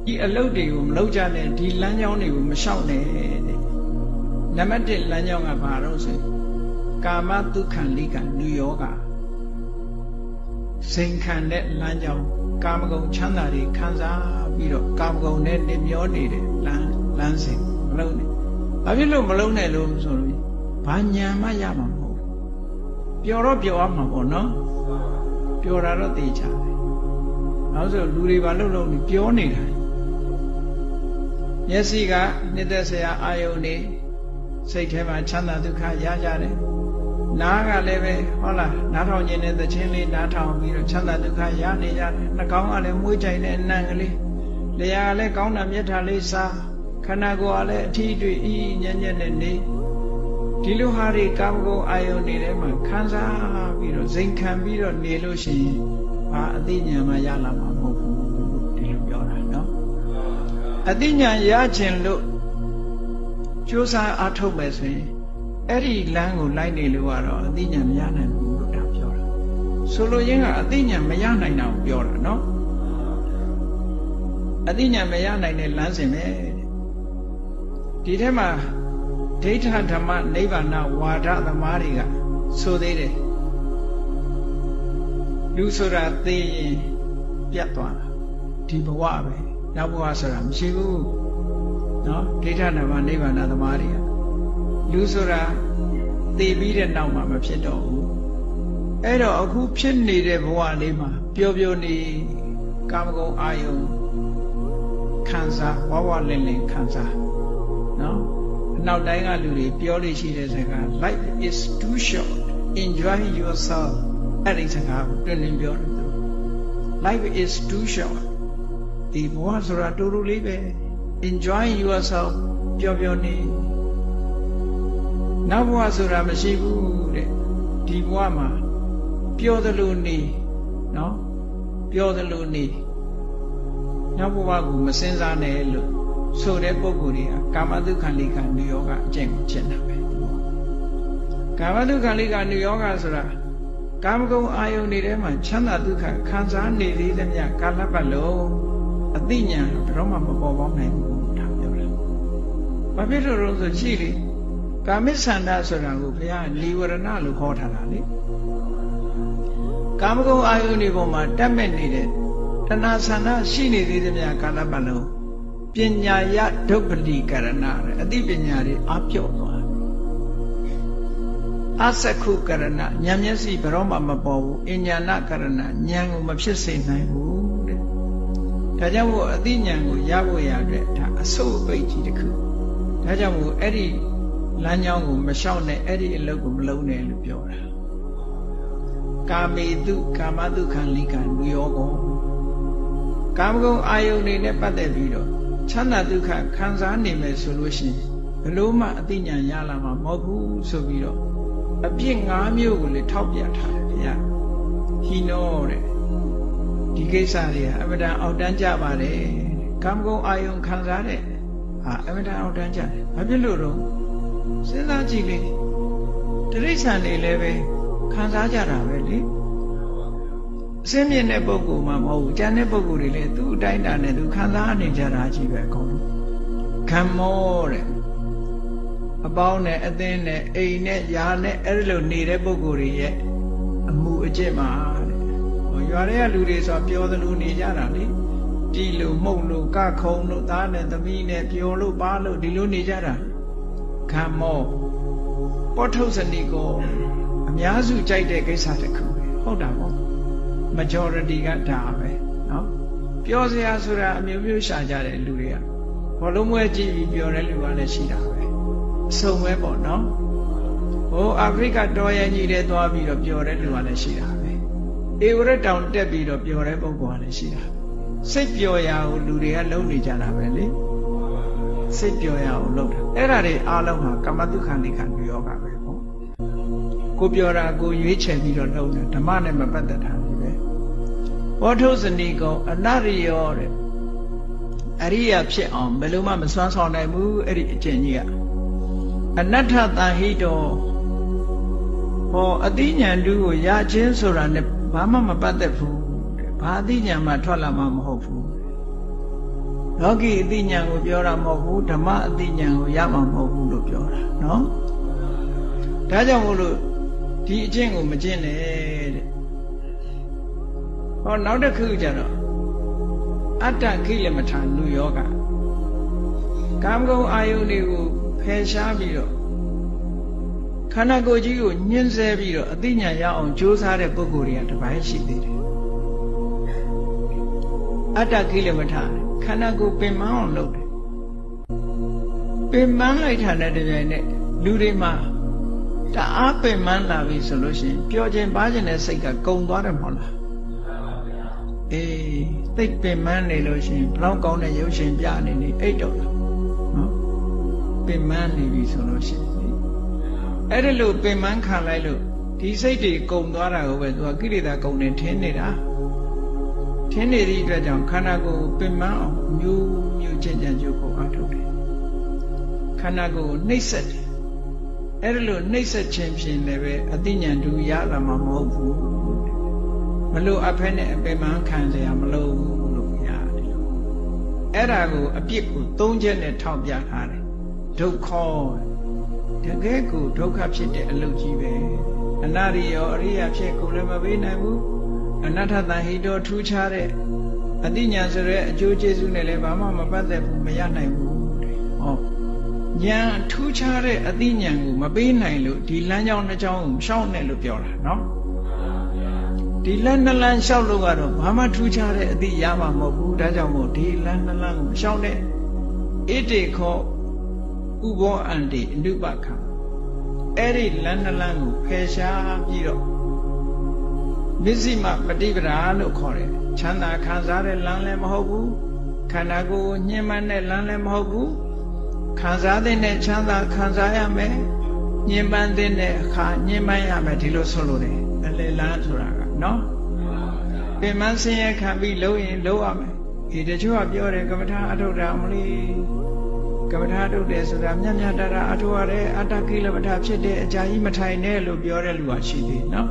ဒီအလုပ်တွေကိုမလုပ်ကြနဲ့ဒီလမ်းကြောင်းတွေကိုမလျှောက်နဲ့နံပါတ်1လမ်းကြောင်းကဘာလို့ဆိုကာမတုခံလိကနုယောဂစိန်ခံတဲ့လမ်းကြောင်းကာမဂုဏ်ချမ်းသာတွေခံစားပြီးတော့ကာမဂုဏ်နဲ့နေမျောနေတဲ့လမ်းစဉ်မလုံးနဲ့ဘာဖြစ်လို့မလုံးနဲ့လို့ဆိုလို့ဘာညာမှရမှာမဟုတ်ဘူးပျော်တော့ပျော်ရမှာပေါ့နော်ပျော်တာတော့သိချတယ်နောက်ဆိုလူတွေဘာလို့လုံးနေပြောနေတာမျက်စိကနှစ်သက်စရာအာယုန်နေစိတ်ထဲမှာချမ်းသာဒုက္ခရကြတယ်နားကလည်းပဲဟုတ်လားနားထောင်ခြင်းနဲ့သချင်းလေးနားထောင်ပြီးတော့ချမ်းသာဒုက္ခရနေကြတယ်နှာခေါင်းကလည်းမွေးကြိုင်တဲ့အနံ့ကလေးလျှာကလည်းကောင်းတာမြတ်တာလေးစားခန္ဓာကိုယ်ကလည်းအထီးအတွေ့ညံ့ညံ့နဲ့နေဒီလိုဟာတွေကာမဂုဏ်အာယုန်တွေထဲမှာခံစားပြီးတော့စိန်ခံပြီးတော့နေလို့ရှိရင်ဘာအသိဉာဏ်မှရလာမှာမဟုတ်ဘူးဒီလိုပြောတာနော်အသိဉာဏ်ရခြင်းလို့ကြိုးစားအားထုတ်မယ်ဆိုရင်အဲ့ဒီလမ်းကိုလိုက်နေလို့ကတော့အသိဉာဏ်မရနိုင်ဘူးလို့ဒါပြောတာဆိုလိုရင်းကအသိဉာဏ်မရနိုင်တာကိုပြောတာနော်အသိဉာဏ်မရနိုင်တဲ့လမ်းစဉ်ပဲဒီထဲမှာဒိဋ္ဌဓမ္မနိဗ္ဗာန်ဝါဒသမားတွေကဆိုသေးတယ်လူဆိုတာသိရင်ပြတ်သွားတာဒီဘဝပဲနောက်ဘဝဆိုတာမရှိဘူးနော်ဒိဋ္ဌဓမ္မနိဗ္ဗာန်သမားတွေကလူဆိုတာသိပြီးတဲ့နောက်မှာမဖြစ်တော့ဘူးအဲ့တော့အခုဖြစ်နေတဲ့ဘဝလေးမှာပျော်ပျော်နေကာမဂုဏ်အာယုန်ခံစားဝဝလင်းလင်းခံစားနော်နောက်တိုင်းကလူတွေပြောလို့ရှိတဲ့စကား life is too short enjoy yourself အဲ့ဒီစကားကိုတွင်တွင်ပြောတယ်သူ life is too short ဒီဘဝဆိုတာတူတူလေးပဲ enjoy yourself ပျော်ပျော်နေနောက်ဘဝဆိုတာမရှိဘူးတဲ့ဒီဘဝမှာပျော်သလိုနေနော်ပျော်သလိုနေနောက်ဘဝကိုမစင်စားနဲ့လို့ဆိုတဲ့ပုဂ္ဂိုလ်တွေကကာမတုခံလိကနုယောဂအကျင့်ကိုကျင့်တာပဲကာမတုခံလိကနုယောဂဆိုတာကာမဂုဏ်အာယုန်တွေထဲမှာချမ်းသာဒုက္ခခံစားနေသေးသမျှကာလပတ်လုံးအသိဉာဏ်ဘယ်တော့မှမပေါ်ပေါက်နိုင်ဘူးဒါပြောတာဘာဖြစ်လို့လဲဆိုကြည့်လေကာမိသန္တာဆိုတာကိုဘုရားနိဝရဏလို့ခေါ်ထားတာလေကာမဂုဏ်အာယုန်တွေပေါ်မှာတက်မဲ့နေတဲ့တဏှာဆန္ဒရှိနေသေးသမျှကာလပတ်လုံးပညာယဒုပ္ပတိကရဏအသိပညာတွေအပြော့သွားအစက္ခုကရဏဉာဏ်မျက်စိဘယ်တော့မှမပေါ်ဘူးအဉာဏကရဏဉာဏ်ကိုမဖြစ်စေနိုင်ဘူးတဲ့ဒါကြောင့်မို့အသိဉာဏ်ကိုရဖို့ရတဲ့ဒါအဆုတ်အပိတ်ကြီးတစ်ခုဒါကြောင့်မို့အဲ့ဒီလမ်းကြောင်းကိုမလျှောက်နဲ့အဲ့ဒီအလုပ်ကိုမလုပ်နဲ့လို့ပြောတာကာမေတုကာမတုခံလိကနုယောဂောကာမဂုဏ်အာယုန်တွေနဲ့ပတ်သက်ပြီးတော့ချမ်းသာဒုက္ခခံစားနေမယ်ဆိုလို့ရှိရင်ဘလို့မှအသိဉာဏ်ရလာမှာမဟုတ်ဘူးဆိုပြီးတော့အပြစ်၅မျိုးကိုလည်းထောက်ပြထားတယ်ဗျာဟိနောတဲ့ဒီကိစ္စတွေကအမတန်အောက်တန်းကြပါတယ်ကာမဂုဏ်အာယုန်ခံစားတဲ့ဟာအမတန်အောက်တန်းကြတယ်ဘာဖြစ်လို့တော့စဉ်းစားကြည့်လေတိရစ္ဆာန်တွေလည်းပဲခံစားကြတာပဲလေအစင်းမြင့်တဲ့ပုဂ္ဂိုလ်မှမဟုတ်ဘူးကျန်တဲ့ပုဂ္ဂိုလ်တွေလည်းသူ့အတိုင်းတာနဲ့သူခံစားနေကြတာကြီးပဲအကုန်လုံးခံမောတဲ့အပေါင်းနဲ့အသင်းနဲ့အိမ်နဲ့ယာနဲ့အဲ့လိုနေတဲ့ပုဂ္ဂိုလ်တွေရဲ့အမှုအကျင့်မှာတဲ့ဟောရွာတွေကလူတွေဆိုပြောသလိုနေကြတာလေတီလို့မှုတ်လို့ကခုံလို့သားနဲ့သမီးနဲ့ပြောလို့ပါလို့ဒီလိုနေကြတာခံမောပောထုစနိကောအများစုကြိုက်တဲ့ကိစ္စတစ်ခုပဲဟုတ်တာပေါ့majority ကဒါပဲเนาะပြောစရာဆိုတာအမျိုးမျိုးရှာကြတဲ့လူတွေကဘောလုံးမွဲကြည့်ပြီးပြောတဲ့လူကလည်းရှိတာပဲအစုံပဲပေါ့เนาะဟိုအာဖရိကတော်ရန်ကြီးတွေသွားပြီးတော့ပြောတဲ့လူကလည်းရှိတာပဲဧဝရတောင်တက်ပြီးတော့ပြောတဲ့ပုဂ္ဂိုလ်ကလည်းရှိတာစိတ်ပျော်ရာကိုလူတွေကလုံနေကြတာပဲလေစိတ်ပျော်ရာကိုလုံတာအဲ့ဒါတွေအားလုံးဟာကာမတုခံလိခံနုယောဂပဲပေါ့ကိုပြောတာကိုရွေးချယ်ပြီးတော့လုံတယ်ဓမ္မနဲ့မပတ်သက်တာပောထုစနိကောအနရိယောတဲ့အရိယာဖြစ်အောင်ဘယ်လိုမှမစွမ်းဆောင်နိုင်ဘူးအဲ့ဒီအကျင့်ကြီးကအနတ္ထတန်ဟိတောဟောအသိဉာဏ်တူကိုရခြင်းဆိုတာနဲ့ဘာမှမပတ်သက်ဘူးတဲ့ဘာအသိဉာဏ်မှထွက်လာမှာမဟုတ်ဘူး လောကီအသိဉာဏ်ကိုပြောတာမဟုတ်ဘူးဓမ္မအသိဉာဏ်ကိုရမှာမဟုတ်ဘူးလို့ပြောတာနော်ဒါကြောင့်မို့လို့ဒီအကျင့်ကိုမကျင့်နဲ့တဲ့ဟောနောက်တစ်ခုကျတော့အတ္တကိလမထာနုယောဂကာမဂုဏ်အာယုန်တွေကိုဖယ်ရှားပြီးတော့ခန္ဓာကိုယ်ကြီးကိုညှင်းဆဲပြီးတော့အသိဉာဏ်ရအောင်ကြိုးစားတဲ့ပုဂ္ဂိုလ်တွေကတစ်ပိုင်းရှိသေးတယ်အတ္တကိလမထာခန္ဓာကိုယ်ပင်မအောင်လုပ်တယ်ပင်မလိုက်တာနဲ့တပြိုင်နက်လူတွေမှာတအားပင်မလာပြီဆိုလို့ရှိရင်ပျော်ခြင်းပါးခြင်းတဲ့စိတ်ကကုံသွားတယ်မဟုတ်လားအေးသိပင်မနေလို့ရှိရင်ဘလောက်ကောင်းတဲ့ရုပ်ရှင်ပြနေနေအိတ်တော့လားနော်ပင်မနေပြီဆိုလို့ရှိရင်အဲ့ဒါလို့ပင်မခံလိုက်လို့ဒီစိတ်တွေကုံသွားတာကိုပဲသူကကိလေသာကုံနေထင်းနေတာထင်းနေသည့်အတွက်ကြောင့်ခန္ဓာကိုယ်ပင်မအောင်မျိုးမျိုးချင်းချင်းကြိုးကိုအားထုတ်တယ်ခန္ဓာကိုယ်နှိပ်စက်တယ်အဲ့ဒါလို့နှိပ်စက်ခြင်းဖြင့်လည်းပဲအသိဉာဏ်တူရလာမှာမဟုတ်ဘူးမလို့အဖက်နဲ့အပင်မခံเสียမလို့လို့ရတယ်အဲ့ဒါကိုအပြစ်ကို၃ချက်နဲ့ထောက်ပြထားတယ်ဒုက္ခတကယ်ကိုဒုက္ခဖြစ်တဲ့အလုပ်ကြီးပဲအနာရိယောအရိယာဖြစ်ကိုလည်းမပေးနိုင်ဘူးအနတ္ထတဟိတောထူးခြားတဲ့အသိဉာဏ်ဆိုတဲ့အကျိုးကျေးဇူးနဲ့လည်းဘာမှမပတ်သက်ဘူးမရနိုင်ဘူးဟောဉာဏ်ထူးခြားတဲ့အသိဉာဏ်ကိုမပေးနိုင်လို့ဒီလမ်းကြောင်းနှစ်ကြောင်းကိုရှောင်နေလို့ပြောတာနော်ဒီလမ်းနှစ်လမ်းရှောက်လို့ကတော့ဘာမှထူးခြားတဲ့အသိရမှာမဟုတ်ဘူးဒါကြောင့်မို့ဒီလမ်းနှစ်လမ်းကိုရှောင်တဲ့ဣတိခောဥဘောအန္တိအနုပခံအဲ့ဒီလမ်းနှစ်လမ်းကိုဖယ်ရှားပြီးတော့မစ္စည်းမပฏิပဒါလို့ခေါ်တယ်ချမ်းသာခံစားတဲ့လမ်းလည်းမဟုတ်ဘူးခန္ဓာကိုယ်ညှဉ်းပန်းတဲ့လမ်းလည်းမဟုတ်ဘူးခံစားတဲ့ချမ်းသာခံစားရမယ်ညှဉ်းပန်းတဲ့အခါညှဉ်းပန်းရမယ်ဒီလိုဆိုလို့တယ်အလေလမ်းဆိုတာကနော်ပင်မဆင်းရဲခံပြီးလုံးရင်လုံးရမယ်ဒီတချို့ကပြောတယ်ကမ္မထာအထုတ်တာမလို့ကမ္မထာထုတ်တယ်ဆိုတာမြတ်မြတ်တရာအထုတ်ရတယ်အတ္တကိလမထာဖြစ်တဲ့အကြာကြီးမထိုင်နဲ့လို့ပြောတဲ့လူကရှိသေးနော်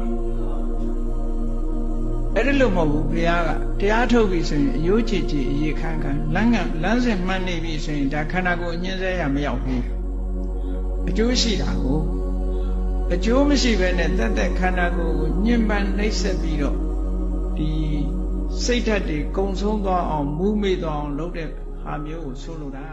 အဲ့ဒါလို့မဟုတ်ဘူးဘုရားကတရားထုတ်ပြီဆိုရင်အယိုးကြည်ကြည်အရေးခန်းခန်းလမ်းစဉ်မှန်းနေပြီဆိုရင်ဒါခန္ဓာကိုယ်အညှင်းဆဲရမရောက်ဘူးအကျိုးရှိတာကိုအကျိုးမရှိဘဲနဲ့တက်ခန္ဓာကိုယ်ကိုညှဉ်းပန်းနှိပ်စက်ပြီးတော့ဒီစိတ်ဓာတ်တွေကုံဆုံးသွားအောင်မူးမေ့သွားအောင်လုပ်တဲ့ဟာမျိုးကိုဆိုလိုတာ